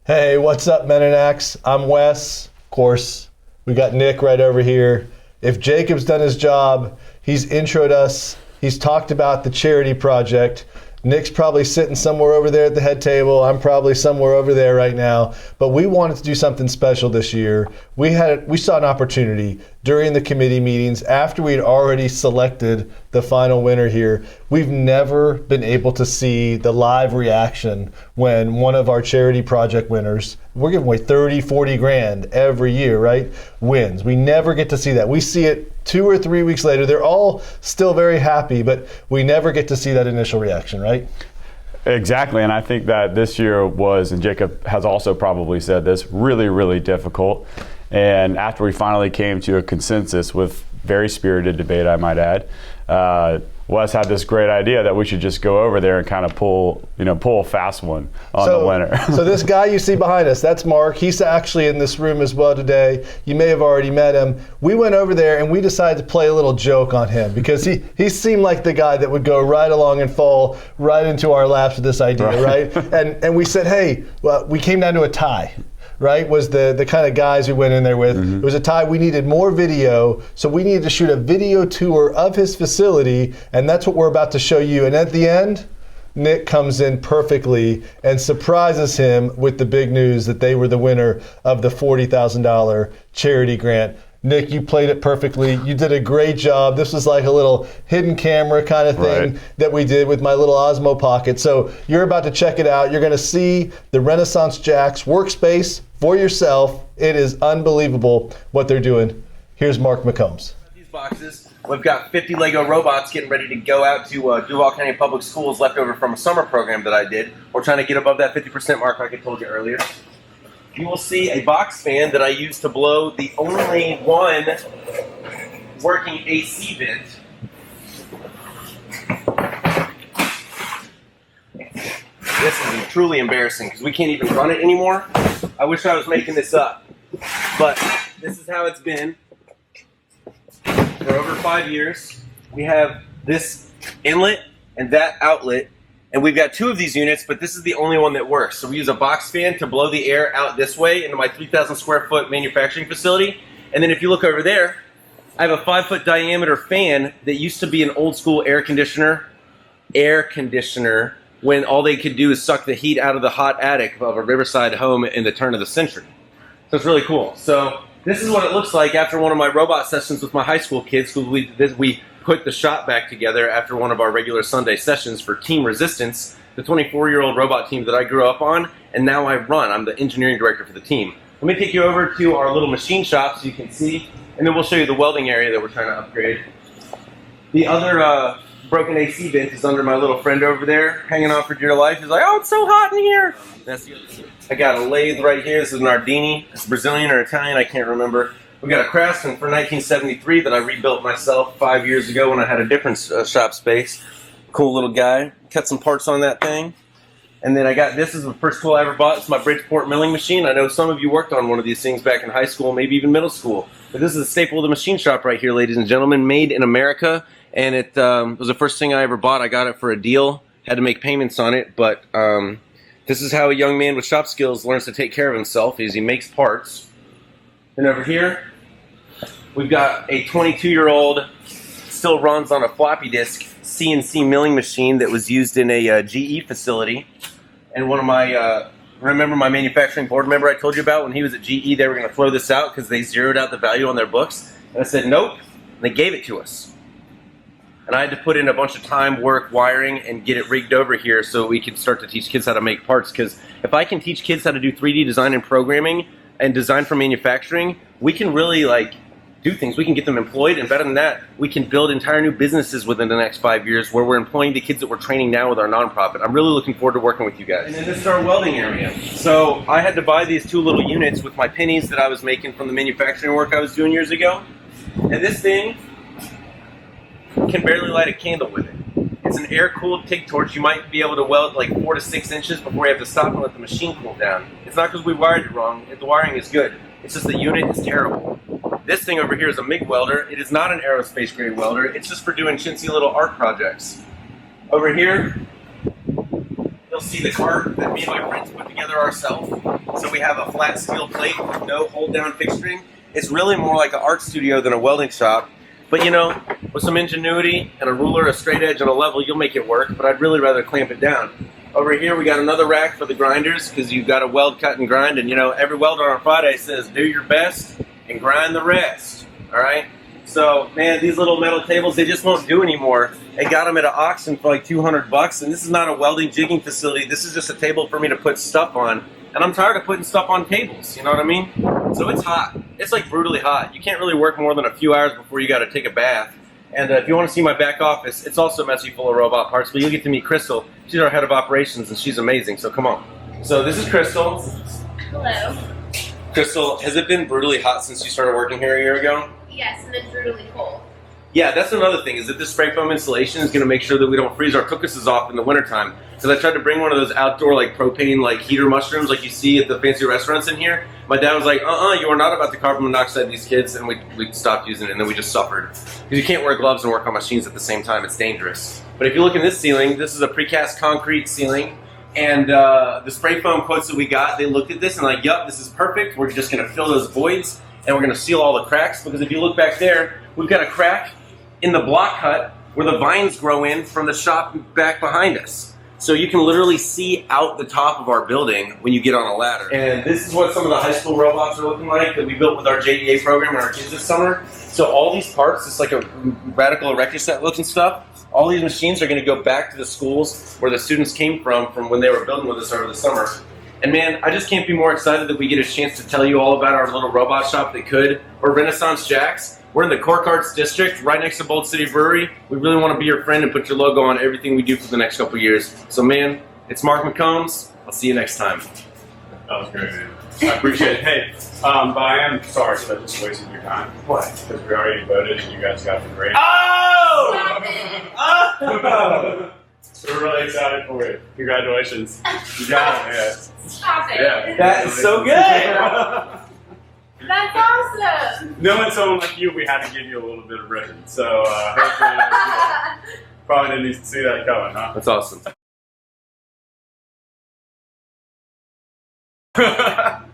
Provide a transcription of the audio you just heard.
Hey, what's up, Meninaks? I'm Wes. Of course, we got Nick right over here. If Jacob's done his job, he's introed us, he's talked about the charity project. Nick's probably sitting somewhere over there at the head table. I'm probably somewhere over there right now. But we wanted to do something special this year. We saw an opportunity during the committee meetings after we'd already selected the final winner here. We've never been able to see the live reaction when one of our charity project winners, we're giving away 30, 40 grand every year, right? Wins. We never get to see that. We see it 2 or 3 weeks later. They're all still very happy, but we never get to see that initial reaction, right? Exactly, and I think that this year was, and Jacob has also probably said this, really, really difficult. And after we finally came to a consensus with very spirited debate, I might add, Wes had this great idea that we should just go over there and kind of pull a fast one on the winner. So this guy you see behind us, that's Mark. He's actually in this room as well today. You may have already met him. We went over there and we decided to play a little joke on him because he seemed like the guy that would go right along and fall right into our laps with this idea, right? And we said, hey, well, we came down to a tie. Right, was the kind of guys we went in there with. It was a tie. We needed more video, so we needed to shoot a video tour of his facility, and that's what we're about to show you. And at the end, Nick comes in perfectly and surprises him with the big news that they were the winner of the $40,000 charity grant. Nick, you played it perfectly. You did a great job. This was like a little hidden camera kind of thing that we did with my little Osmo Pocket. So you're about to check it out. You're going to see the Renaissance Jax workspace for yourself. It is unbelievable what they're doing. Here's Mark McCombs. These boxes, we've got 50 Lego robots getting ready to go out to Duval County Public Schools left over from a summer program that I did. We're trying to get above that 50% mark like I told you earlier. You will see a box fan that I used to blow the only one working AC vent. This is truly embarrassing because we can't even run it anymore. I wish I was making this up, but this is how it's been for over 5 years. We have this inlet and that outlet. And we've got 2 of these units, but this is the only one that works. So we use a box fan to blow the air out this way into my 3,000 square foot manufacturing facility. And then if you look over there, I have a 5-foot diameter fan that used to be an old school air conditioner, when all they could do is suck the heat out of the hot attic of a Riverside home in the turn of the century. So it's really cool. So this is what it looks like after one of my robot sessions with my high school kids, who we put the shop back together after one of our regular Sunday sessions for Team Resistance, the 24-year-old robot team that I grew up on, and now I run. I'm the engineering director for the team. Let me take you over to our little machine shop so you can see, and then we'll show you the welding area that we're trying to upgrade. The other broken AC vent is under my little friend over there, hanging on for dear life. He's like, oh, it's so hot in here. That's the other side. I got a lathe right here. This is an Ardini. It's Brazilian or Italian, I can't remember. We got a Craftsman for 1973 that I rebuilt myself 5 years ago when I had a different shop space. Cool little guy. Cut some parts on that thing. And then I got, this is the first tool I ever bought. It's my Bridgeport milling machine. I know some of you worked on one of these things back in high school, maybe even middle school. But this is a staple of the machine shop right here, ladies and gentlemen. Made in America. And it was the first thing I ever bought. I got it for a deal. Had to make payments on it. But this is how a young man with shop skills learns to take care of himself, is he makes parts. And over here, we've got a 22-year-old, still runs on a floppy disk CNC milling machine that was used in a GE facility. And one of my, remember my manufacturing board member I told you about when he was at GE, they were going to throw this out because they zeroed out the value on their books. And I said, nope. And they gave it to us. And I had to put in a bunch of time, work, wiring, and get it rigged over here so we could start to teach kids how to make parts. Because if I can teach kids how to do 3D design and programming and design for manufacturing, we can really do things. We can get them employed, and better than that, we can build entire new businesses within the next 5 years where we're employing the kids that we're training now with our nonprofit. I'm really looking forward to working with you guys. And then this is our welding area. So I had to buy these 2 little units with my pennies that I was making from the manufacturing work I was doing years ago. And this thing can barely light a candle with it. It's an air-cooled TIG torch. You might be able to weld 4 to 6 inches before you have to stop and let the machine cool down. It's not because we wired it wrong. The wiring is good. It's just the unit is terrible. This thing over here is a MIG welder. It is not an aerospace grade welder. It's just for doing chintzy little art projects. Over here, you'll see the cart that me and my friends put together ourselves. we have a flat steel plate with no hold-down fixturing. It's really more like an art studio than a welding shop. But you know, with some ingenuity and a ruler, a straight edge, and a level, you'll make it work. But I'd really rather clamp it down. Over here, we got another rack for the grinders because you've got to weld, cut, and grind. And you know, every welder on Friday says, do your best and grind the rest. All right? So, man, these little metal tables, they just won't do anymore. I got them at an auction for like $200, and this is not a welding jigging facility. This is just a table for me to put stuff on. And I'm tired of putting stuff on tables, you know what I mean? So it's hot. It's like brutally hot. You can't really work more than a few hours before you got to take a bath. And if you want to see my back office, it's also messy full of robot parts, but you'll get to meet Crystal. She's our head of operations, and she's amazing, so come on. So this is Crystal. Hello. Crystal, has it been brutally hot since you started working here a year ago? Yes, and then brutally cold. Yeah, that's another thing, is that this spray foam insulation is going to make sure that we don't freeze our cookuses off in the wintertime. Because I tried to bring one of those outdoor like propane like heater mushrooms like you see at the fancy restaurants in here. My dad was like, you are not about to carbon monoxide these kids, and we stopped using it, and then we just suffered. Because you can't wear gloves and work on machines at the same time, it's dangerous. But if you look in this ceiling, this is a precast concrete ceiling, and the spray foam quotes that we got, they looked at this and like, yup, this is perfect, we're just going to fill those voids, and we're going to seal all the cracks, because if you look back there, we've got a crack in the block cut where the vines grow in from the shop back behind us. So you can literally see out the top of our building when you get on a ladder. And this is what some of the high school robots are looking like that we built with our JDA program and our kids this summer. So all these parts, it's like a radical erector set looking stuff. All these machines are going to go back to the schools where the students came from when they were building with us over the summer. And man, I just can't be more excited that we get a chance to tell you all about our little robot shop that could. We're Renaissance Jax. We're in the Cork Arts District, right next to Bold City Brewery. We really want to be your friend and put your logo on everything we do for the next couple years. So man, it's Mark McCombs. I'll see you next time. That was great, man. I appreciate it. Hey, but I am sorry that I just wasted your time. What? Because we already voted and you guys got the grade. Oh! So we're really excited for you. Congratulations. You got it, yeah. Stop it. Yeah. That is so good! That's awesome. Knowing someone like you, we had to give you a little bit of ribbon. So hopefully, probably didn't see that coming, huh? That's awesome.